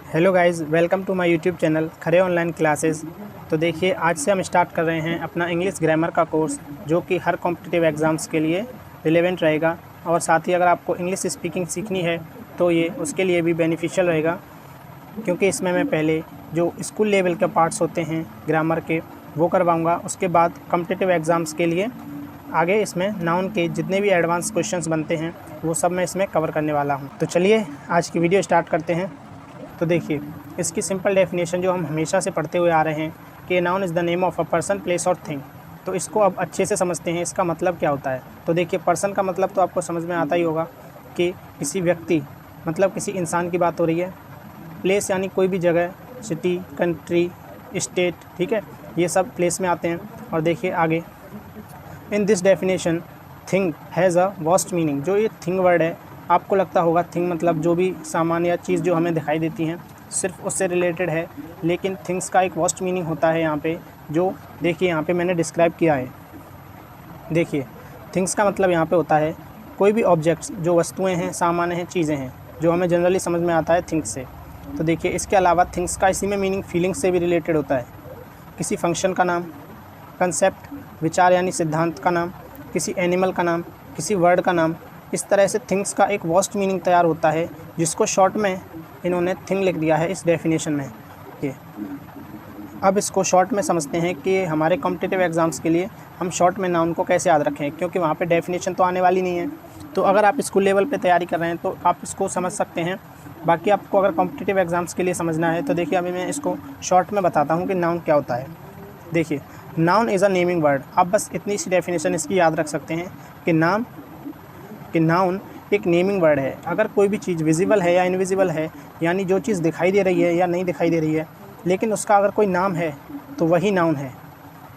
Hello guys, welcome to my YouTube channel Khare online classes. तो देखिए, आज से हम स्टार्ट कर रहे हैं अपना इंग्लिश ग्रामर का कोर्स, जो कि हर कॉम्पिटिटिव एग्ज़ाम्स के लिए रिलेवेंट रहेगा। और साथ ही अगर आपको इंग्लिश स्पीकिंग सीखनी है तो ये उसके लिए भी बेनिफिशियल रहेगा, क्योंकि इसमें मैं पहले जो स्कूल लेवल के पार्ट्स होते हैं ग्रामर के वो करवाऊँगा। उसके बाद कॉम्पिटिटिव एग्ज़ाम्स के लिए आगे इसमें नाउन के जितने भी एडवांस क्वेश्चंस बनते हैं वो सब मैं इसमें कवर करने वाला हूँ। तो चलिए आज की वीडियो स्टार्ट करते हैं। तो देखिए, इसकी सिंपल डेफिनेशन जो हम हमेशा से पढ़ते हुए आ रहे हैं कि noun is the name of a person, place और थिंग। तो इसको अब अच्छे से समझते हैं, इसका मतलब क्या होता है। तो देखिए, पर्सन का मतलब तो आपको समझ में आता ही होगा कि किसी व्यक्ति मतलब किसी इंसान की बात हो रही है। प्लेस यानी कोई भी जगह, सिटी, कंट्री, स्टेट, ठीक है, ये सब प्लेस में आते हैं। और देखिए आगे, in this definition thing has a vast meaning. जो ये थिंग वर्ड है, आपको लगता होगा थिंग मतलब जो भी सामान या चीज़ जो हमें दिखाई देती हैं सिर्फ उससे रिलेटेड है, लेकिन थिंग्स का एक वास्ट मीनिंग होता है यहाँ पे, जो देखिए यहाँ पे मैंने डिस्क्राइब किया है। देखिए, थिंग्स का मतलब यहाँ पे होता है कोई भी ऑब्जेक्ट्स, जो वस्तुएं हैं, सामान हैं, चीज़ें हैं, जो हमें जनरली समझ में आता है थिंग्स से। तो देखिए, इसके अलावा थिंग्स का इसी में मीनिंग फीलिंग्स से भी रिलेटेड होता है। किसी फंक्शन का नाम, कंसेप्ट, विचार यानी सिद्धांत का नाम, किसी एनिमल का नाम, किसी वर्ड का नाम। इस तरह से थिंग्स का एक वास्ट मीनिंग तैयार होता है, जिसको शॉर्ट में इन्होंने थिंग लिख दिया है इस डेफिनेशन में। ये अब इसको शॉर्ट में समझते हैं कि हमारे कॉम्पिटिटिव एग्ज़ाम्स के लिए हम शॉर्ट में नाउन को कैसे याद रखें, क्योंकि वहाँ पे डेफिनेशन तो आने वाली नहीं है। तो अगर आप स्कूल लेवल पे तैयारी कर रहे हैं तो आप इसको समझ सकते हैं। बाकी आपको अगर कॉम्पिटिटिव एग्ज़ाम्स के लिए समझना है तो देखिए, अभी मैं इसको शॉर्ट में बताता हूँ कि नाउन क्या होता है। देखिए, noun is a naming word. आप बस इतनी सी डेफिनेशन इसकी याद रख सकते हैं कि नाउन एक नेमिंग वर्ड है। अगर कोई भी चीज़ विजिबल है या इनविजिबल है, यानी जो चीज़ दिखाई दे रही है या नहीं दिखाई दे रही है, लेकिन उसका अगर कोई नाम है तो वही नाउन है।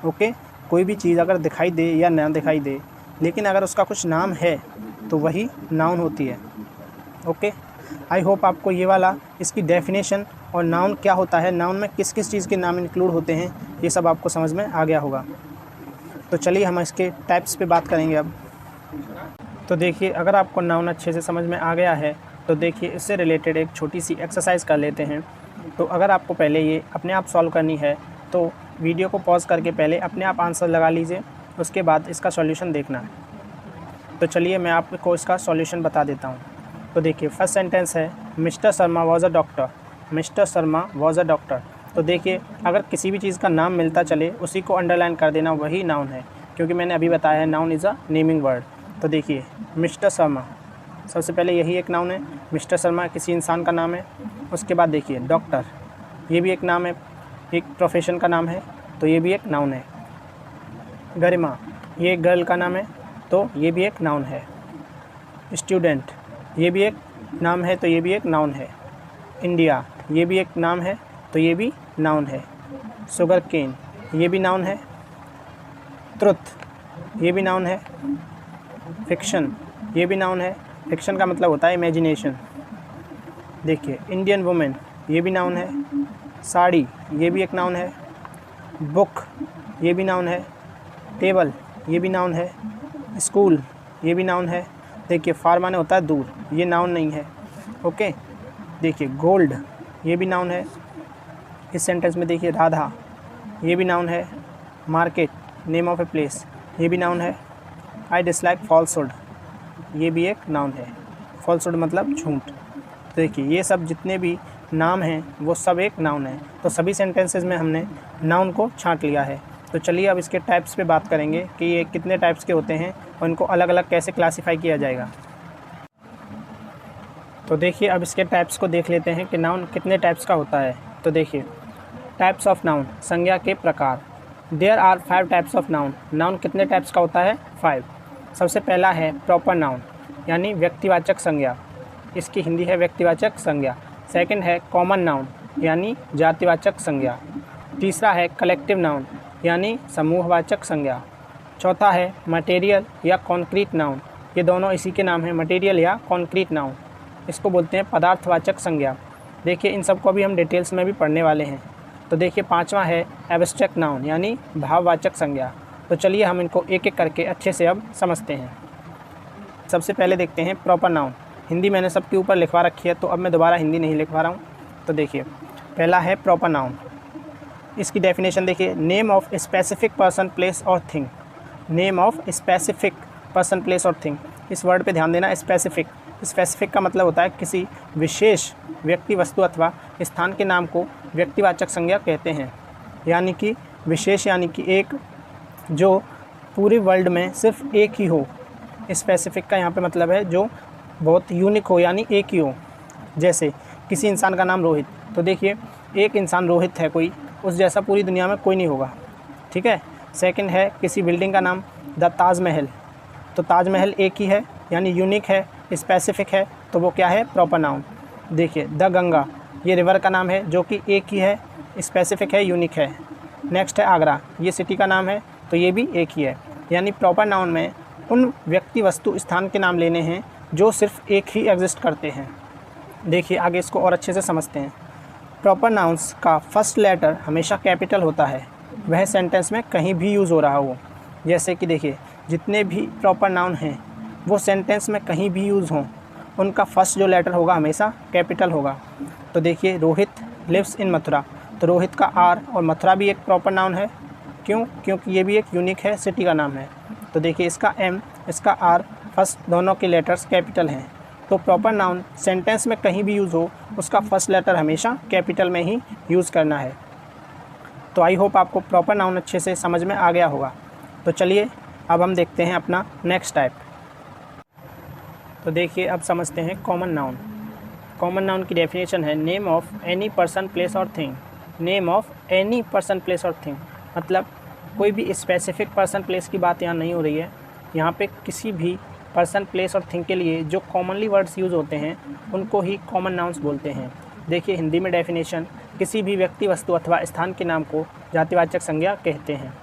ओके, कोई भी चीज़ अगर दिखाई दे या ना दिखाई दे, लेकिन अगर उसका कुछ नाम है तो वही नाउन होती है। ओके, आई होप आपको ये वाला इसकी डेफिनेशन और नाउन क्या होता है, नाउन में किस किस चीज़ के नाम इंक्लूड होते हैं, ये सब आपको समझ में आ गया होगा। तो चलिए हम इसके टाइप्स पे बात करेंगे अब। तो देखिए, अगर आपको नाउन अच्छे से समझ में आ गया है तो देखिए, इससे रिलेटेड एक छोटी सी एक्सरसाइज कर लेते हैं। तो अगर आपको पहले ये अपने आप सॉल्व करनी है तो वीडियो को पॉज करके पहले अपने आप आंसर लगा लीजिए, उसके बाद इसका सॉल्यूशन देखना। तो चलिए मैं आपको इसका सॉल्यूशन बता देता हूँ। तो देखिए, फर्स्ट सेंटेंस है mister Sharma was a doctor. Mister Sharma was a doctor. तो देखिए, अगर किसी भी चीज़ का नाम मिलता चले उसी को अंडरलाइन कर देना, वही नाउन है, क्योंकि मैंने अभी बताया है noun is a naming word. तो देखिए, मिस्टर शर्मा, सबसे पहले यही एक नाउन है। मिस्टर शर्मा किसी इंसान का नाम है। उसके बाद देखिए डॉक्टर, ये भी एक नाम है, एक प्रोफेशन का नाम है, तो ये भी एक नाउन है। गरिमा, ये एक गर्ल का नाम है, तो ये भी एक नाउन है। स्टूडेंट, ये भी एक नाम है, तो ये भी एक नाउन है। इंडिया, ये भी एक नाम है, तो ये भी नाउन है। शुगर केन, ये भी नाउन है। ट्रुथ, ये भी नाउन है। फिक्शन, ये भी नाउन है। फिक्शन का मतलब होता है इमेजिनेशन। देखिए, इंडियन वुमेन, ये भी नाउन है। साड़ी, ये भी एक नाउन है। बुक, ये भी नाउन है। टेबल, ये भी नाउन है। स्कूल, ये भी नाउन है। देखिए, फार माने होता है दूर, ये नाउन नहीं है। ओके, देखिए गोल्ड, ये भी नाउन है। इस सेंटेंस में देखिए राधा, ये भी नाउन है। Market, name of a place, ये भी नाउन है। आई डिसलाइक फॉल्सहुड, ये भी एक नाउन है। फॉल्सहुड मतलब झूठ। देखिए, ये सब जितने भी नाम हैं वो सब एक नाउन है। तो सभी सेंटेंसेस में हमने नाउन को छांट लिया है। तो चलिए अब इसके टाइप्स पे बात करेंगे कि ये कितने टाइप्स के होते हैं और इनको अलग अलग कैसे क्लासीफाई किया जाएगा। तो देखिए, अब इसके टाइप्स को देख लेते हैं कि नाउन कितने टाइप्स का होता है। तो देखिए, टाइप्स ऑफ नाउन, संज्ञा के प्रकार। There are 5 types of noun. Noun कितने टाइप्स का होता है? 5। सबसे पहला है प्रॉपर नाउन, यानी व्यक्तिवाचक संज्ञा। इसकी हिंदी है व्यक्तिवाचक संज्ञा। सेकंड है कॉमन नाउन, यानी जातिवाचक संज्ञा। तीसरा है कलेक्टिव नाउन, यानी समूहवाचक संज्ञा। चौथा है मटेरियल या कॉन्क्रीट नाउन। ये दोनों इसी के नाम हैं, मटेरियल या कॉन्क्रीट नाउन। इसको बोलते हैं पदार्थवाचक संज्ञा। देखिए, इन सबको भी हम डिटेल्स में भी पढ़ने वाले हैं। तो देखिए, पांचवा है एब्स्ट्रैक्ट नाउन, यानी भाववाचक संज्ञा। तो चलिए हम इनको एक एक करके अच्छे से अब समझते हैं। सबसे पहले देखते हैं प्रॉपर नाउन। हिंदी मैंने सबके ऊपर लिखवा रखी है, तो अब मैं दोबारा हिंदी नहीं लिखवा रहा हूँ। तो देखिए पहला है प्रॉपर नाउन। इसकी डेफिनेशन देखिए, name of specific person place और thing. Name of specific person place और थिंग, इस वर्ड पे ध्यान देना। स्पेसिफिक का मतलब होता है किसी विशेष व्यक्ति, वस्तु अथवा स्थान के नाम को व्यक्तिवाचक संज्ञा कहते हैं। यानी कि विशेष यानी कि एक, जो पूरे वर्ल्ड में सिर्फ एक ही हो। स्पेसिफिक का यहाँ पे मतलब है जो बहुत यूनिक हो, यानी एक ही हो। जैसे किसी इंसान का नाम रोहित, तो देखिए एक इंसान रोहित है कोई, उस जैसा पूरी दुनिया में कोई नहीं होगा, ठीक है। सेकंड है किसी बिल्डिंग का नाम द ताजमहल, तो ताजमहल एक ही है, यानी यूनिक है, स्पेसिफिक है, तो वो क्या है, प्रॉपर नाउन। देखिए द गंगा, ये रिवर का नाम है जो कि एक ही है, स्पेसिफिक है, यूनिक है। नेक्स्ट है आगरा, ये सिटी का नाम है, तो ये भी एक ही है। यानी प्रॉपर नाउन में उन व्यक्ति, वस्तु, स्थान के नाम लेने हैं जो सिर्फ एक ही एग्जिस्ट करते हैं। देखिए आगे इसको और अच्छे से समझते हैं। प्रॉपर नाउन्स का फर्स्ट लेटर हमेशा कैपिटल होता है, वह सेंटेंस में कहीं भी यूज़ हो रहा हो। जैसे कि देखिए जितने भी प्रॉपर नाउन हैं वो सेंटेंस में कहीं भी यूज़ हों, उनका फर्स्ट जो लेटर होगा हमेशा कैपिटल होगा। तो देखिए रोहित लिव्स इन मथुरा, तो रोहित का आर और मथुरा भी एक प्रॉपर नाउन है। क्यों? क्योंकि ये भी एक यूनिक है, सिटी का नाम है। तो देखिए इसका एम, इसका आर, फर्स्ट दोनों के लेटर्स कैपिटल हैं। तो प्रॉपर नाउन सेंटेंस में कहीं भी यूज़ हो, उसका फर्स्ट लेटर हमेशा कैपिटल में ही यूज़ करना है। तो आई होप आपको प्रॉपर नाउन अच्छे से समझ में आ गया होगा। तो चलिए अब हम देखते हैं अपना नेक्स्ट टाइप। तो देखिए अब समझते हैं कॉमन नाउन। कॉमन नाउन की डेफिनेशन है name of any person place और thing. Name of any person place और थिंग मतलब कोई भी स्पेसिफिक पर्सन प्लेस की बात यहाँ नहीं हो रही है। यहाँ पे किसी भी पर्सन प्लेस और थिंग के लिए जो कॉमनली वर्ड्स यूज़ होते हैं उनको ही कॉमन नाउन्स बोलते हैं। देखिए हिंदी में डेफिनेशन, किसी भी व्यक्ति, वस्तु अथवा स्थान के नाम को जातिवाचक संज्ञा कहते हैं।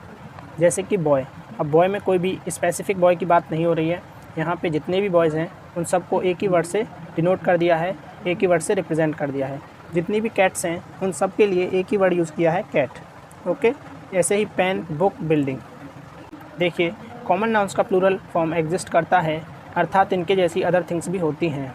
जैसे कि बॉय, अब बॉय में कोई भी स्पेसिफिक बॉय की बात नहीं हो रही है। यहाँ पे जितने भी बॉयज़ हैं उन सबको एक ही वर्ड से डिनोट कर दिया है, एक ही वर्ड से रिप्रेजेंट कर दिया है। जितनी भी कैट्स हैं उन सब के लिए एक ही वर्ड यूज़ किया है, कैट। ओके, ऐसे ही पेन, बुक, बिल्डिंग। देखिए कॉमन नाउन्स का प्लूरल फॉर्म एग्जिस्ट करता है, अर्थात इनके जैसी अदर थिंग्स भी होती हैं।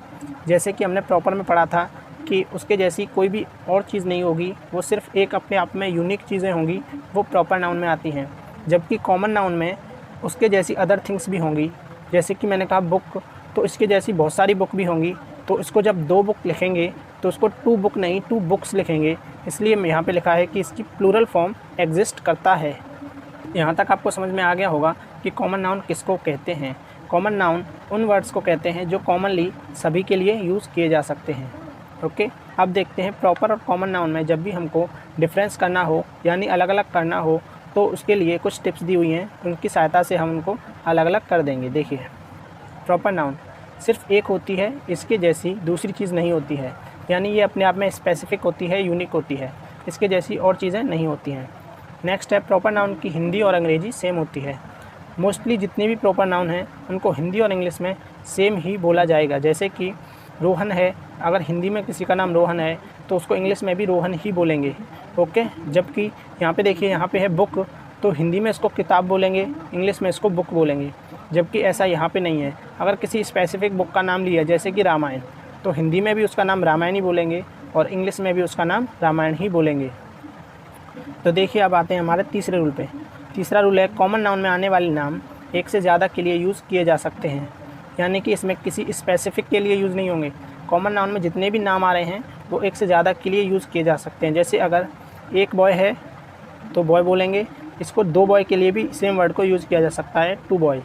जैसे कि हमने प्रॉपर में पढ़ा था कि उसके जैसी कोई भी और चीज़ नहीं होगी, वो सिर्फ एक अपने आप में यूनिक चीज़ें होंगी, वो प्रॉपर नाउन में आती हैं। जबकि कॉमन नाउन में उसके जैसी अदर थिंग्स भी होंगी। जैसे कि मैंने कहा बुक, तो इसके जैसी बहुत सारी बुक भी होंगी। तो इसको जब 2 बुक लिखेंगे तो उसको 2 बुक नहीं 2 बुक्स लिखेंगे, इसलिए यहाँ पे लिखा है कि इसकी प्लूरल फॉर्म एग्जिस्ट करता है। यहाँ तक आपको समझ में आ गया होगा कि कॉमन नाउन किसको कहते हैं। कॉमन नाउन उन वर्ड्स को कहते हैं जो कॉमनली सभी के लिए यूज़ किए जा सकते हैं। ओके, अब देखते हैं प्रॉपर और कॉमन नाउन में जब भी हमको डिफरेंस करना हो, यानी अलग अलग करना हो, तो उसके लिए कुछ टिप्स दी हुई हैं, उनकी सहायता से हम उनको अलग अलग कर देंगे। देखिए प्रॉपर नाउन सिर्फ एक होती है, इसके जैसी दूसरी चीज़ नहीं होती है। यानी ये अपने आप में स्पेसिफिक होती है, यूनिक होती है, इसके जैसी और चीज़ें नहीं होती हैं। नेक्स्ट है प्रॉपर नाउन की हिंदी और अंग्रेजी सेम होती है। मोस्टली जितने भी प्रॉपर नाउन हैं उनको हिंदी और इंग्लिश में सेम ही बोला जाएगा। जैसे कि रोहन है, अगर हिंदी में किसी का नाम रोहन है तो उसको इंग्लिश में भी रोहन ही बोलेंगे। ओके, जबकि यहाँ पे देखिए यहाँ पे है बुक, तो हिंदी में इसको किताब बोलेंगे, इंग्लिश में इसको बुक बोलेंगे। जबकि ऐसा यहाँ पे नहीं है। अगर किसी स्पेसिफिक बुक का नाम लिया जैसे कि रामायण, तो हिंदी में भी उसका नाम रामायण ही बोलेंगे और इंग्लिश में भी उसका नाम रामायण ही बोलेंगे। तो देखिए अब आते हैं हमारे तीसरे रूल पे। तीसरा रूल है कॉमन नाउन में आने वाले नाम एक से ज़्यादा के लिए यूज़ किए जा सकते हैं। यानी कि इसमें किसी स्पेसिफिक के लिए यूज़ नहीं होंगे। कॉमन नाउन में जितने भी नाम आ रहे हैं वो एक से ज़्यादा के लिए यूज़ किए जा सकते हैं। जैसे अगर एक बॉय है तो बॉय बोलेंगे, इसको 2 बॉय के लिए भी सेम वर्ड को यूज़ किया जा सकता है, 2 बॉय।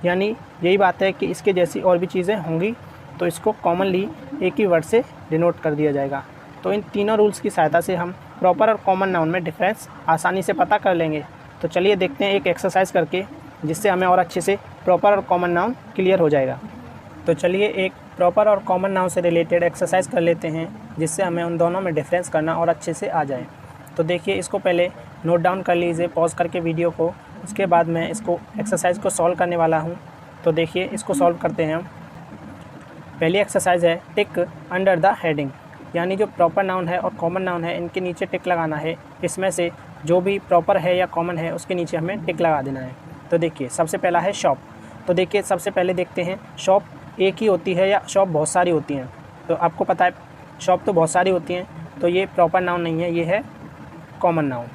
यानी यही बात है कि इसके जैसी और भी चीज़ें होंगी तो इसको कॉमनली एक ही वर्ड से डिनोट कर दिया जाएगा। तो इन तीनों रूल्स की सहायता से हम प्रॉपर और कॉमन नाउन में डिफरेंस आसानी से पता कर लेंगे। तो चलिए देखते हैं एक एक्सरसाइज करके, जिससे हमें और अच्छे से प्रॉपर और कॉमन नाउन क्लियर हो जाएगा। तो चलिए एक प्रॉपर और कॉमन नाउन से रिलेटेड एक्सरसाइज कर लेते हैं, जिससे हमें उन दोनों में डिफरेंस करना और अच्छे से आ जाए। तो देखिए इसको पहले नोट डाउन कर लीजिए पॉज करके वीडियो को, उसके बाद मैं इसको एक्सरसाइज को सॉल्व करने वाला हूँ। तो देखिए इसको सॉल्व करते हैं हम। पहली एक्सरसाइज है टिक अंडर द हेडिंग, यानी जो प्रॉपर नाउन है और कॉमन नाउन है इनके नीचे टिक लगाना है। इसमें से जो भी प्रॉपर है या कॉमन है उसके नीचे हमें टिक लगा देना है। तो देखिए सबसे पहला है शॉप। तो देखिए सबसे पहले देखते हैं शॉप एक ही होती है या शॉप बहुत सारी होती हैं। तो आपको पता है शॉप तो बहुत सारी होती हैं, तो ये प्रॉपर नाउन नहीं है, ये है कॉमन नाउन।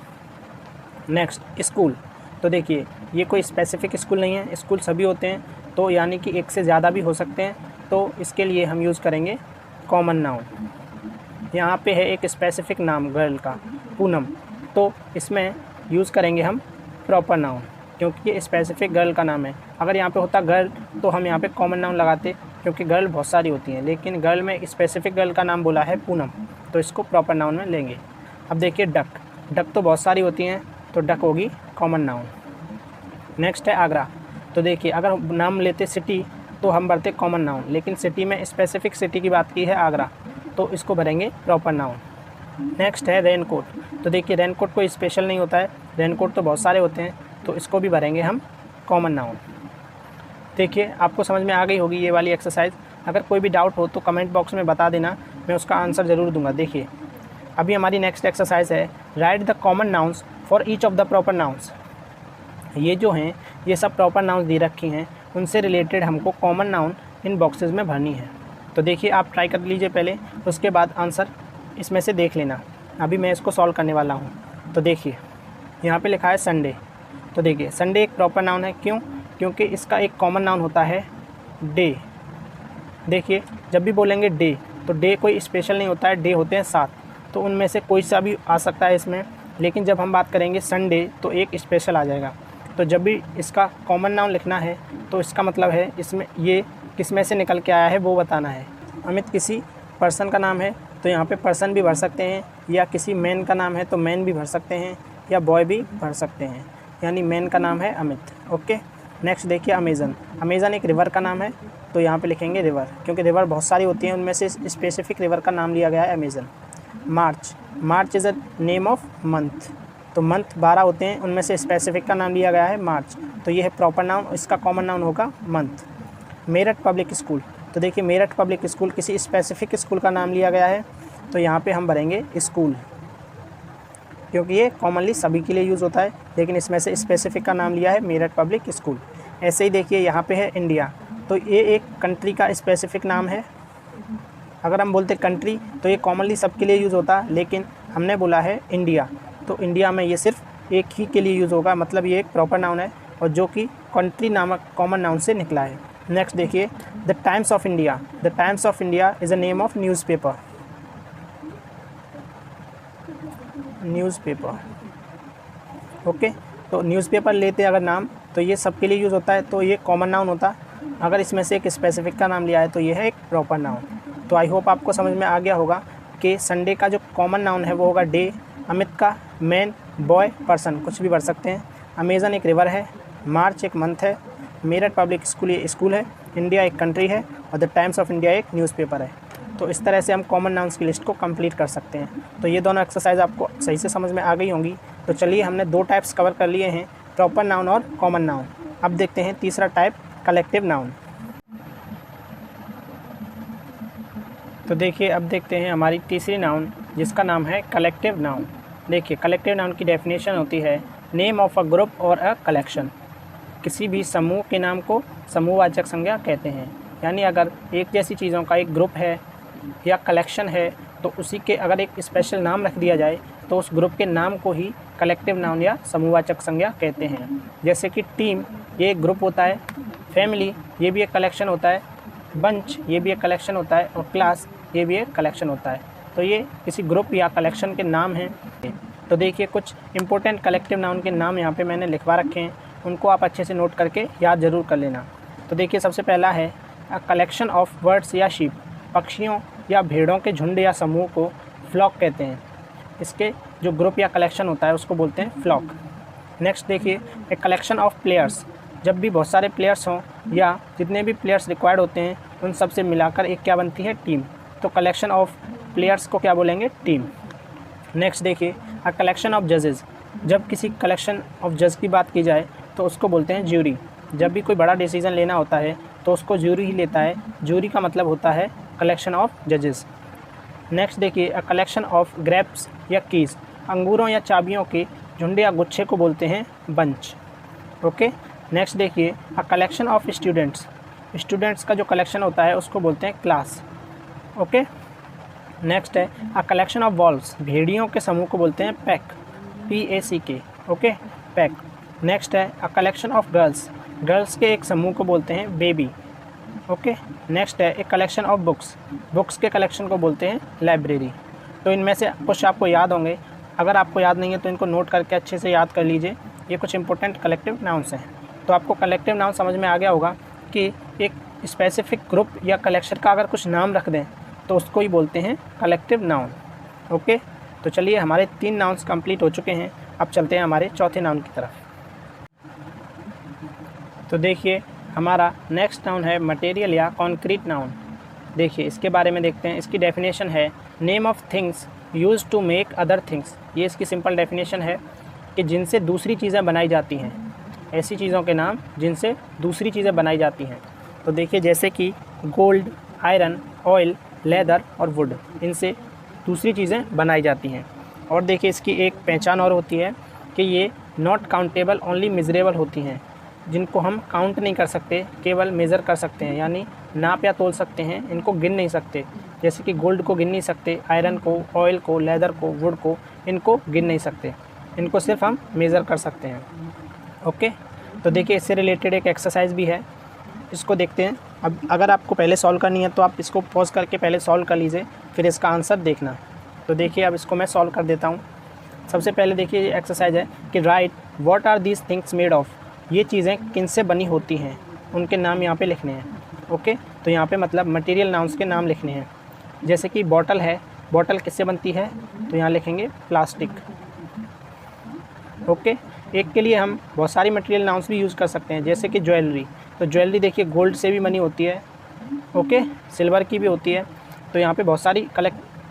नेक्स्ट स्कूल, तो देखिए ये कोई स्पेसिफिक स्कूल नहीं है, स्कूल सभी होते हैं, तो यानी कि एक से ज़्यादा भी हो सकते हैं, तो इसके लिए हम यूज़ करेंगे कॉमन नाउन। यहाँ पे है एक स्पेसिफिक नाम गर्ल का, पूनम, तो इसमें यूज़ करेंगे हम प्रॉपर नाउन, क्योंकि ये स्पेसिफिक गर्ल का नाम है। अगर यहाँ पे होता गर्ल तो हम यहाँ पे कॉमन नाउन लगाते, क्योंकि गर्ल बहुत सारी होती हैं, लेकिन गर्ल में स्पेसिफिक गर्ल का नाम बोला है पूनम, तो इसको प्रॉपर नाउन में लेंगे। अब देखिए डक, डक तो बहुत सारी होती हैं, तो डक होगी कॉमन नाउन। नेक्स्ट है आगरा, तो देखिए अगर नाम लेते सिटी तो हम भरते कॉमन नाउन, लेकिन सिटी में स्पेसिफिक सिटी की बात की है आगरा, तो इसको भरेंगे प्रॉपर नाउन। नेक्स्ट है रेनकोट, तो देखिए रेनकोट कोई स्पेशल नहीं होता है, रेनकोट तो बहुत सारे होते हैं, तो इसको भी भरेंगे हम कॉमन नाउन। देखिए आपको समझ में आ गई होगी ये वाली एक्सरसाइज। अगर कोई भी डाउट हो तो कमेंट बॉक्स में बता देना, मैं उसका आंसर ज़रूर दूंगा। देखिए अभी हमारी नेक्स्ट एक्सरसाइज है right the common nouns for each of the proper nouns. ये जो हैं ये सब प्रॉपर नाउन्स दे रखी हैं, उनसे रिलेटेड हमको कॉमन नाउन इन बॉक्सेस में भरनी है। तो देखिए आप ट्राई कर लीजिए पहले, उसके बाद आंसर इसमें से देख लेना। अभी मैं इसको सॉल्व करने वाला हूँ। तो देखिए यहाँ पे लिखा है संडे, तो देखिए संडे एक प्रॉपर नाउन है, क्यों? क्योंकि इसका एक कॉमन नाउन होता है डे। देखिए जब भी बोलेंगे डे, तो डे कोई स्पेशल नहीं होता है, डे होते हैं 7, तो उनमें से कोई सा भी आ सकता है इसमें, लेकिन जब हम बात करेंगे संडे तो एक स्पेशल आ जाएगा। तो जब भी इसका कॉमन नाउन लिखना है तो इसका मतलब है इसमें ये किस में से निकल के आया है वो बताना है। अमित किसी पर्सन का नाम है, तो यहाँ पे पर्सन भी भर सकते हैं, या किसी मैन का नाम है तो मैन भी भर सकते हैं, या बॉय भी भर सकते हैं, यानी मैन का नाम है अमित। ओके, नेक्स्ट देखिए अमेज़न, अमेज़न एक रिवर का नाम है, तो यहाँ पे लिखेंगे रिवर, क्योंकि रिवर बहुत सारी होती हैं, उनमें से स्पेसिफिक रिवर का नाम लिया गया है Amazon. March, March is a name of month, तो मंथ 12 होते हैं, उनमें से स्पेसिफिक का नाम लिया गया है मार्च, तो ये है प्रॉपर नाउन, इसका कॉमन नाउन होगा मंथ। मेरठ पब्लिक स्कूल, तो देखिए मेरठ पब्लिक स्कूल किसी स्पेसिफिक स्कूल का नाम लिया गया है, तो यहाँ पे हम भरेंगे स्कूल, क्योंकि ये कॉमनली सभी के लिए यूज़ होता है, लेकिन इसमें से स्पेसिफिक का नाम लिया है मेरठ पब्लिक स्कूल। ऐसे ही देखिए यहाँ पे है इंडिया, तो ये एक कंट्री का स्पेसिफिक नाम है। अगर हम बोलते कंट्री तो ये कॉमनली सबके लिए यूज़ होता है, लेकिन हमने बोला है इंडिया, तो इंडिया में ये सिर्फ एक ही के लिए यूज़ होगा, मतलब ये एक प्रॉपर नाउन है, और जो कि कंट्री नामक कॉमन नाउन से निकला है। नेक्स्ट देखिए the times of India, the times of India is a name of newspaper, newspaper. Okay, तो न्यूज़पेपर लेते अगर नाम तो ये सबके लिए यूज़ होता है, तो ये कॉमन नाउन होता। अगर इसमें से एक स्पेसिफिक का नाम लिया है तो ये है एक प्रॉपर नाउन। तो आई होप आपको समझ में आ गया होगा कि संडे का जो कॉमन नाउन है वो होगा डे, अमित का मैन, बॉय, पर्सन कुछ भी भर सकते हैं, अमेज़न एक रिवर है, मार्च एक मंथ है, मेरठ पब्लिक स्कूल ये स्कूल है, इंडिया एक कंट्री है, और द टाइम्स ऑफ इंडिया एक न्यूज़पेपर है। तो इस तरह से हम कॉमन नाउन्स की लिस्ट को कंप्लीट कर सकते हैं। तो ये दोनों एक्सरसाइज आपको सही से समझ में आ गई होंगी। तो चलिए हमने 2 टाइप्स कवर कर लिए हैं, प्रॉपर नाउन और कॉमन नाउन। अब देखते हैं तीसरा टाइप, कलेक्टिव नाउन। तो देखिए अब देखते हैं हमारी तीसरी नाउन, जिसका नाम है कलेक्टिव नाउन। देखिए कलेक्टिव नाउन की डेफिनेशन होती है नेम ऑफ अ ग्रुप और अ कलेक्शन। किसी भी समूह के नाम को समूहवाचक संज्ञा कहते हैं, यानी अगर एक जैसी चीज़ों का एक ग्रुप है या कलेक्शन है तो उसी के अगर एक स्पेशल नाम रख दिया जाए तो उस ग्रुप के नाम को ही कलेक्टिव नाउन या समूहवाचक संज्ञा कहते हैं। जैसे कि टीम ये एक ग्रुप होता है, फैमिली ये भी एक कलेक्शन होता है, बंच ये भी एक कलेक्शन होता है, और क्लास ये भी एक कलेक्शन होता है। तो ये किसी ग्रुप या कलेक्शन के नाम हैं। तो देखिए कुछ इंपॉर्टेंट कलेक्टिव नाउन के नाम यहाँ पे मैंने लिखवा रखे हैं, उनको आप अच्छे से नोट करके याद ज़रूर कर लेना। तो देखिए सबसे पहला है अ कलेक्शन ऑफ बर्ड्स या शीप, पक्षियों या भेड़ों के झुंड या समूह को फ्लॉक कहते हैं। इसके जो ग्रुप या कलेक्शन होता है उसको बोलते हैं फ्लॉक। नेक्स्ट देखिए ए कलेक्शन ऑफ प्लेयर्स, जब भी बहुत सारे प्लेयर्स हों या जितने भी प्लेयर्स रिक्वायर्ड होते हैं उन सब से मिलाकर एक क्या बनती है, टीम। तो कलेक्शन ऑफ प्लेयर्स को क्या बोलेंगे, टीम। नेक्स्ट देखिए अ कलेक्शन ऑफ जजेस, जब किसी कलेक्शन ऑफ जज की बात की जाए तो उसको बोलते हैं ज्यूरी। जब भी कोई बड़ा डिसीजन लेना होता है तो उसको ज्यूरी ही लेता है, ज्यूरी का मतलब होता है कलेक्शन ऑफ जजेस। नेक्स्ट देखिए अ कलेक्शन ऑफ ग्रेप्स या कीज़, अंगूरों या चाबियों के झुंड या गुच्छे को बोलते हैं बंच। ओके, नेक्स्ट देखिए अ कलेक्शन ऑफ स्टूडेंट्स, स्टूडेंट्स का जो कलेक्शन होता है उसको बोलते हैं क्लास। ओके, नेक्स्ट है अ कलेक्शन ऑफ वॉल्व्स, भेड़ियों के समूह को बोलते हैं pack, PACK, okay, pack. Next है a collection of girls, girls के एक समूह को बोलते हैं बेबी, ओके। नेक्स्ट है a collection of books, books के कलेक्शन को बोलते हैं लाइब्रेरी। तो इनमें से कुछ आपको याद होंगे, अगर आपको याद नहीं है तो इनको नोट करके अच्छे से याद कर लीजिए। ये कुछ इंपॉर्टेंट कलेक्टिव नाउन्स हैं। तो आपको कलेक्टिव नाउन समझ में आ गया होगा कि एक स्पेसिफिक ग्रुप या कलेक्शन का अगर कुछ नाम रख दें तो उसको ही बोलते हैं कलेक्टिव नाउन, ओके। तो चलिए हमारे 3 नाउन्स कंप्लीट हो चुके हैं, अब चलते हैं हमारे चौथे नाउन की तरफ। तो देखिए हमारा नेक्स्ट नाउन है मटेरियल या कॉन्क्रीट नाउन। देखिए इसके बारे में देखते हैं। इसकी डेफिनेशन है name of things use to make other things. ये इसकी सिंपल डेफिनेशन है कि जिनसे दूसरी चीज़ें बनाई जाती हैं, ऐसी चीज़ों के नाम जिनसे दूसरी चीज़ें बनाई जाती हैं। तो देखिए जैसे कि गोल्ड, आयरन, ऑयल, लेदर और वुड, इनसे दूसरी चीज़ें बनाई जाती हैं। और देखिए इसकी एक पहचान और होती है कि ये नॉट काउंटेबल ओनली मेजरेबल होती हैं, जिनको हम काउंट नहीं कर सकते, केवल मेज़र कर सकते हैं, यानी नाप या तोल सकते हैं, इनको गिन नहीं सकते। जैसे कि गोल्ड को गिन नहीं सकते, आयरन को, ऑयल को, लेदर को, वुड को, इनको गिन नहीं सकते, इनको सिर्फ हम मेज़र कर सकते हैं, ओके। तो देखिए इससे रिलेटेड एक एक्सरसाइज भी है, इसको देखते हैं। अब अगर आपको पहले सॉल्व करनी है तो आप इसको पॉज करके पहले सॉल्व कर लीजिए, फिर इसका आंसर देखना। तो देखिए अब इसको मैं सॉल्व कर देता हूँ। सबसे पहले देखिए ये एक्सरसाइज है कि write what are these things made of. ये चीज़ें किन से बनी होती हैं, उनके नाम यहाँ पे लिखने हैं, ओके। तो यहाँ पे मतलब मटेरियल नाउन्स के नाम लिखने हैं। जैसे कि बॉटल है, बॉटल किससे बनती है, तो यहाँ लिखेंगे प्लास्टिक, ओके। एक के लिए हम बहुत सारी मटेरियल नाउन्स भी यूज़ कर सकते हैं, जैसे कि ज्वेलरी। तो ज्वेलरी देखिए गोल्ड से भी बनी होती है, ओके, सिल्वर की भी होती है। तो यहाँ पे बहुत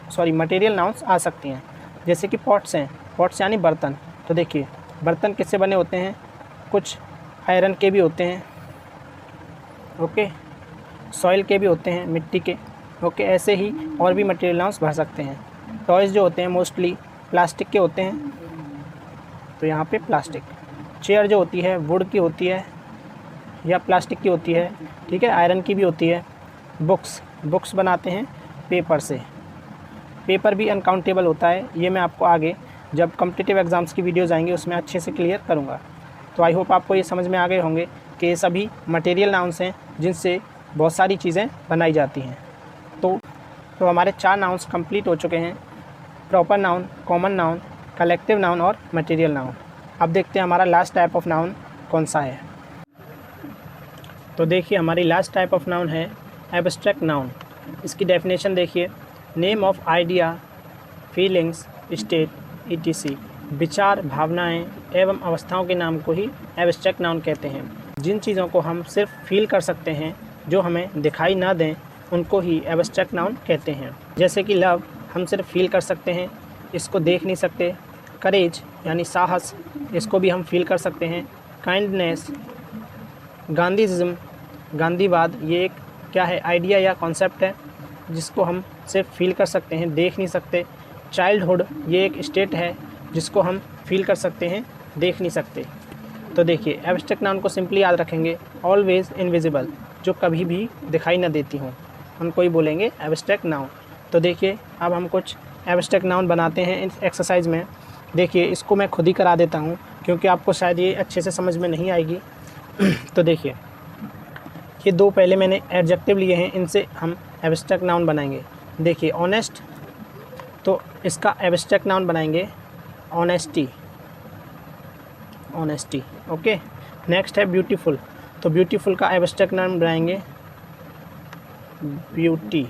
सारी मटेरियल नाउन्स आ सकती हैं। जैसे कि पॉट्स हैं, पॉट्स यानी बर्तन। तो देखिए बर्तन किससे बने होते हैं, कुछ आयरन के भी होते हैं, ओके, सॉइल के भी होते हैं, मिट्टी के, ओके। ऐसे ही और भी मटेरियल नाउन्स भर सकते हैं। टॉयज़ जो होते हैं मोस्टली प्लास्टिक के होते हैं, तो यहाँ पे प्लास्टिक। चेयर जो होती है वुड की होती है या प्लास्टिक की होती है, ठीक है, आयरन की भी होती है। बुक्स बनाते हैं पेपर से, पेपर भी अनकाउंटेबल होता है। ये मैं आपको आगे जब कॉम्पिटिटिव एग्ज़ाम्स की वीडियोज़ आएंगे उसमें अच्छे से क्लियर करूँगा। तो आई होप आपको ये समझ में आ गए होंगे कि ये सभी मटेरियल नाउन्स हैं जिनसे बहुत सारी चीज़ें बनाई जाती हैं। तो हमारे 4 नाउन्स कंप्लीट हो चुके हैं, proper noun, common noun, collective noun और मटेरियल नाउन। अब देखते हैं हमारा लास्ट टाइप ऑफ नाउन कौन सा है। तो देखिए हमारी लास्ट टाइप ऑफ नाउन है एब्स्ट्रैक्ट नाउन। इसकी डेफिनेशन देखिए, name of idea, feelings, state, ETC, विचार, भावनाएं एवं अवस्थाओं के नाम को ही एब्स्ट्रैक्ट नाउन कहते हैं। जिन चीज़ों को हम सिर्फ फील कर सकते हैं, जो हमें दिखाई ना दें, उनको ही एब्स्ट्रैक्ट नाउन कहते हैं। जैसे कि लव हम सिर्फ फील कर सकते हैं, इसको देख नहीं सकते। करेज यानी साहस, इसको भी हम फील कर सकते हैं। काइंडनेस, गांधीज़िज्म, गांधीवाद, ये एक क्या है, आइडिया या कॉन्सेप्ट है जिसको हम सिर्फ फील कर सकते हैं, देख नहीं सकते। चाइल्डहुड, ये एक स्टेट है जिसको हम फील कर सकते हैं, देख नहीं सकते। तो देखिए एब्स्ट्रैक्ट नाउन को सिंपली याद रखेंगे, ऑलवेज इनविजिबल, जो कभी भी दिखाई ना देती हों, उनको ही बोलेंगे एब्स्ट्रैक्ट नाउन। तो देखिए अब हम कुछ एब्स्ट्रैक्ट नाउन बनाते हैं इस एक्सरसाइज में। देखिए इसको मैं खुद ही करा देता हूँ क्योंकि आपको शायद ये अच्छे से समझ में नहीं आएगी। तो देखिए ये 2 पहले मैंने एडजेक्टिव लिए हैं, इनसे हम एब्स्ट्रैक्ट नाउन बनाएंगे। देखिए ऑनेस्ट, तो इसका एब्स्ट्रैक्ट नाउन बनाएंगे ऑनेस्टी, ओके। नेक्स्ट है ब्यूटीफुल, तो ब्यूटीफुल का एब्स्ट्रैक्ट नाउन बनाएंगे ब्यूटी।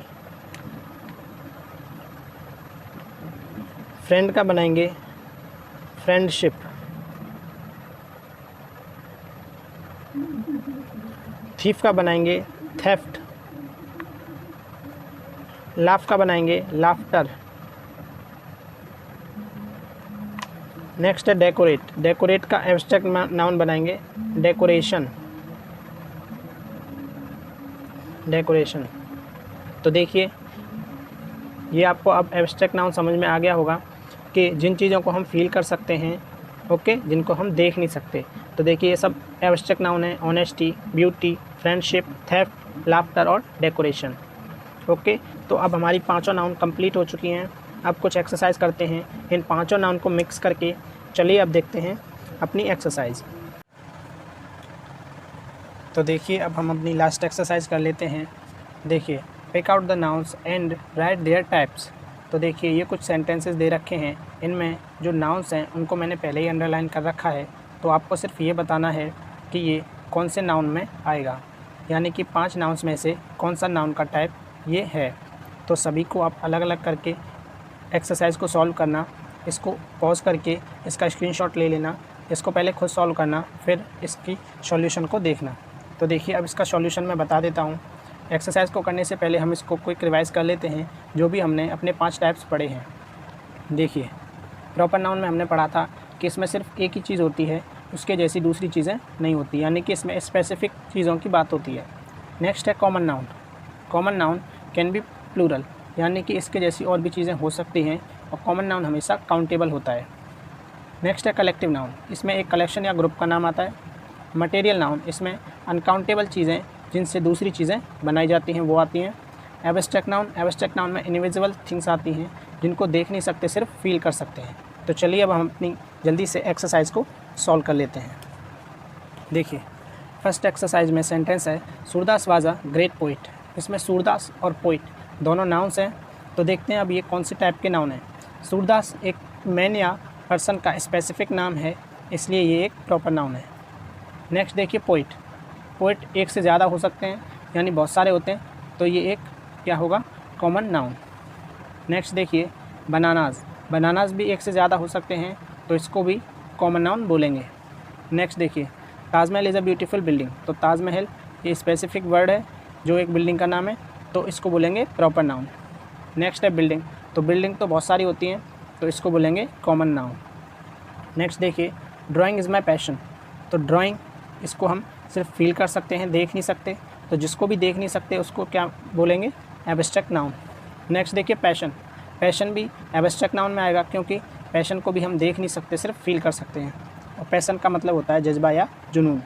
फ्रेंड का बनाएंगे फ्रेंडशिप। थीफ का बनाएंगे थेफ्ट। लाफ का बनाएंगे लाफ्टर। नेक्स्ट है डेकोरेट, डेकोरेट का एब्स्ट्रैक्ट नाउन बनाएंगे डेकोरेशन। तो देखिए ये आपको अब एब्स्ट्रैक्ट नाउन समझ में आ गया होगा कि जिन चीज़ों को हम फील कर सकते हैं, ओके, जिनको हम देख नहीं सकते। तो देखिए ये सब एब्स्ट्रैक्ट नाउन है, honesty, beauty, friendship, theft, laughter और डेकोरेशन, ओके। तो अब हमारी पाँचों नाउन कंप्लीट हो चुकी हैं। अब कुछ एक्सरसाइज करते हैं इन पाँचों नाउन को मिक्स करके। चलिए अब देखते हैं अपनी एक्सरसाइज। तो देखिए अब हम अपनी लास्ट एक्सरसाइज कर लेते हैं। देखिए, pick out the nouns and write their types. तो देखिए ये कुछ सेंटेंसेस दे रखे हैं, इनमें जो नाउन्स हैं उनको मैंने पहले ही अंडरलाइन कर रखा है। तो आपको सिर्फ ये बताना है कि ये कौन से नाउन में आएगा, यानी कि 5 नाउन्स में से कौन सा नाउन का टाइप ये है। तो सभी को आप अलग अलग करके एक्सरसाइज को सॉल्व करना, इसको पॉज करके इसका स्क्रीनशॉट ले लेना, इसको पहले खुद सॉल्व करना, फिर इसकी सॉल्यूशन को देखना। तो देखिए अब इसका सॉल्यूशन मैं बता देता हूँ। एक्सरसाइज को करने से पहले हम इसको क्विक रिवाइज़ कर लेते हैं जो भी हमने अपने 5 टाइप्स पढ़े हैं। देखिए, प्रॉपर नाउन में हमने पढ़ा था कि इसमें सिर्फ एक ही चीज़ होती है, उसके जैसी दूसरी चीज़ें नहीं होती, यानी कि इसमें स्पेसिफिक चीज़ों की बात होती है। नेक्स्ट है common noun. Common noun can be plural, यानी कि इसके जैसी और भी चीज़ें हो सकती हैं और कॉमन नाउन हमेशा काउंटेबल होता है। नेक्स्ट है कलेक्टिव नाउन, इसमें एक कलेक्शन या ग्रुप का नाम आता है। मटेरियल नाउन, इसमें अनकाउंटेबल चीज़ें जिनसे दूसरी चीज़ें बनाई जाती हैं वो आती हैं। एब्स्ट्रैक्ट नाउन, एब्स्ट्रैक्ट नाउन में इनविजिबल थिंग्स आती हैं जिनको देख नहीं सकते, सिर्फ फील कर सकते हैं। तो चलिए अब हम अपनी जल्दी से एक्सरसाइज को सॉल्व कर लेते हैं। देखिए, फर्स्ट एक्सरसाइज में सेंटेंस है Surdas was a great poet. इसमें सूरदास और पोइट दोनों नाउन्स हैं। तो देखते हैं अब ये कौन से टाइप के नाउन हैं। सूरदास एक मैन या पर्सन का स्पेसिफिक नाम है, इसलिए ये एक प्रॉपर नाउन है। नेक्स्ट देखिए पोइट। पोइट एक से ज़्यादा हो सकते हैं, यानी बहुत सारे होते हैं, तो ये एक क्या होगा, कॉमन नाउन। नेक्स्ट देखिए बनानाज। बनानाज भी एक से ज़्यादा हो सकते हैं, तो इसको भी कॉमन नाउन बोलेंगे। नेक्स्ट देखिए Taj Mahal is a beautiful building. तो ताजमहल ये स्पेसिफिक वर्ड है जो एक बिल्डिंग का नाम है, तो इसको बोलेंगे प्रॉपर नाउन। नेक्स्ट है बिल्डिंग। तो बिल्डिंग तो बहुत सारी होती हैं, तो इसको बोलेंगे कॉमन नाउन। नेक्स्ट देखिए ड्राइंग इज़ माई पैशन। तो ड्राइंग, इसको हम सिर्फ फील कर सकते हैं, देख नहीं सकते, तो जिसको भी देख नहीं सकते उसको क्या बोलेंगे, एब्स्ट्रैक्ट नाउन। नेक्स्ट देखिए पैशन। पैशन भी एब्स्ट्रैक्ट नाउन में आएगा, क्योंकि पैशन को भी हम देख नहीं सकते, सिर्फ फील कर सकते हैं, और पैशन का मतलब होता है जज्बा या जुनून।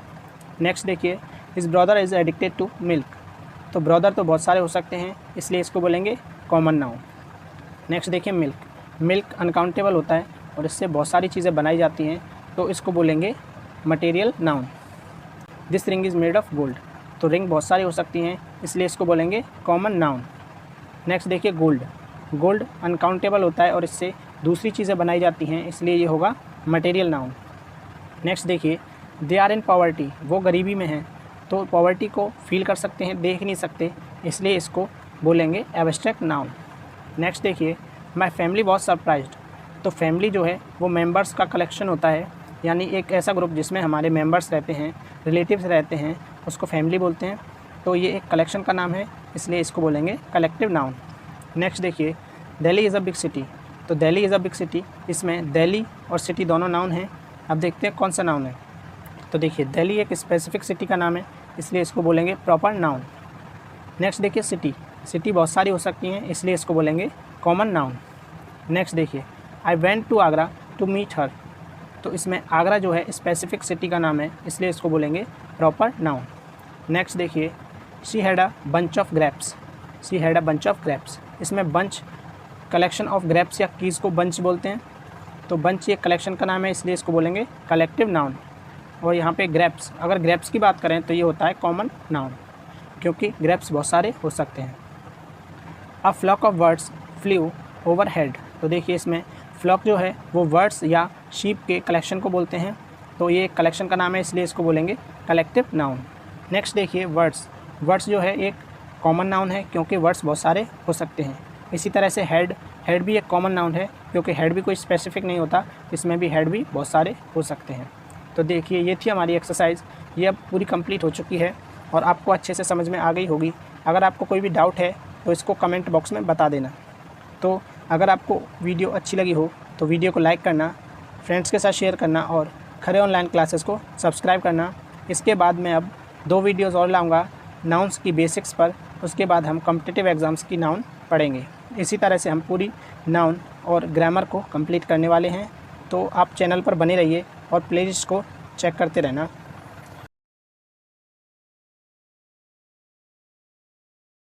नेक्स्ट देखिए his brother is addicted to milk. तो ब्रदर तो बहुत सारे हो सकते हैं, इसलिए इसको बोलेंगे कॉमन नाउन। नेक्स्ट देखिए मिल्क। मिल्क अनकाउंटेबल होता है और इससे बहुत सारी चीज़ें बनाई जाती हैं, तो इसको बोलेंगे material noun. This ring is made of gold. तो रिंग बहुत सारी हो सकती हैं, इसलिए इसको बोलेंगे कॉमन नाउन। नेक्स्ट देखिए गोल्ड। गोल्ड अनकाउंटेबल होता है और इससे दूसरी चीज़ें बनाई जाती हैं, इसलिए ये होगा मटेरियल नाउन। नेक्स्ट देखिए दे आर इन पॉवर्टी। वो गरीबी में हैं, तो पॉवर्टी को फील कर सकते हैं, देख नहीं सकते, इसलिए इसको बोलेंगे एब्स्ट्रैक्ट नाउन। नेक्स्ट देखिए माई फैमिली वॉज सरप्राइज्ड। तो फैमिली जो है वो मेंबर्स का कलेक्शन होता है, यानी एक ऐसा ग्रुप जिसमें हमारे मेंबर्स रहते हैं, रिलेटिव्स रहते हैं, उसको फैमिली बोलते हैं। तो ये एक कलेक्शन का नाम है, इसलिए इसको बोलेंगे कलेक्टिव नाउन। नेक्स्ट देखिए Delhi is a big city. तो Delhi is a big city, इसमें दिल्ली और सिटी दोनों नाउन हैं। अब देखते हैं कौन सा नाउन है। तो देखिए दिल्ली एक स्पेसिफिक सिटी का नाम है, इसलिए इसको बोलेंगे प्रॉपर नाउन। नेक्स्ट देखिए सिटी। सिटी बहुत सारी हो सकती हैं, इसलिए इसको बोलेंगे कॉमन नाउन। नेक्स्ट देखिए I went to Agra to meet her. तो इसमें आगरा जो है स्पेसिफिक सिटी का नाम है, इसलिए इसको बोलेंगे प्रॉपर नाउन। नेक्स्ट देखिए she had a bunch of grapes. She had a bunch of grapes. इसमें बंच कलेक्शन ऑफ ग्रेप्स या कीज़ को बंच बोलते हैं, तो बंच ये कलेक्शन का नाम है, इसलिए इसको बोलेंगे कलेक्टिव नाउन। और यहाँ पे ग्रेप्स, अगर ग्रेप्स की बात करें तो ये होता है कॉमन नाउन, क्योंकि ग्रेप्स बहुत सारे हो सकते हैं। A flock of birds flew over head. तो देखिए इसमें फ्लॉक जो है वो वर्ड्स या शीप के कलेक्शन को बोलते हैं, तो ये एक कलेक्शन का नाम है, इसलिए इसको बोलेंगे कलेक्टिव नाउन। नेक्स्ट देखिए वर्ड्स। वर्ड्स जो है एक कॉमन नाउन है, क्योंकि वर्ड्स बहुत सारे हो सकते हैं। इसी तरह से हेड। हेड भी एक कॉमन नाउन है, क्योंकि हेड भी कोई स्पेसिफिक नहीं होता, इसमें भी हेड भी बहुत सारे हो सकते हैं। तो देखिए ये थी हमारी एक्सरसाइज, ये अब पूरी कंप्लीट हो चुकी है और आपको अच्छे से समझ में आ गई होगी। अगर आपको कोई भी डाउट है तो इसको कमेंट बॉक्स में बता देना। तो अगर आपको वीडियो अच्छी लगी हो तो वीडियो को लाइक करना, फ्रेंड्स के साथ शेयर करना और खरे ऑनलाइन क्लासेस को सब्सक्राइब करना। इसके बाद मैं अब 2 वीडियोज़ और लाऊँगा नाउन्स की बेसिक्स पर, उसके बाद हम कॉम्पिटिटिव एग्ज़ाम्स की नाउन पढ़ेंगे। इसी तरह से हम पूरी नाउन और ग्रामर को कंप्लीट करने वाले हैं। तो आप चैनल पर बने रहिए और प्लेलिस्ट को चेक करते रहना।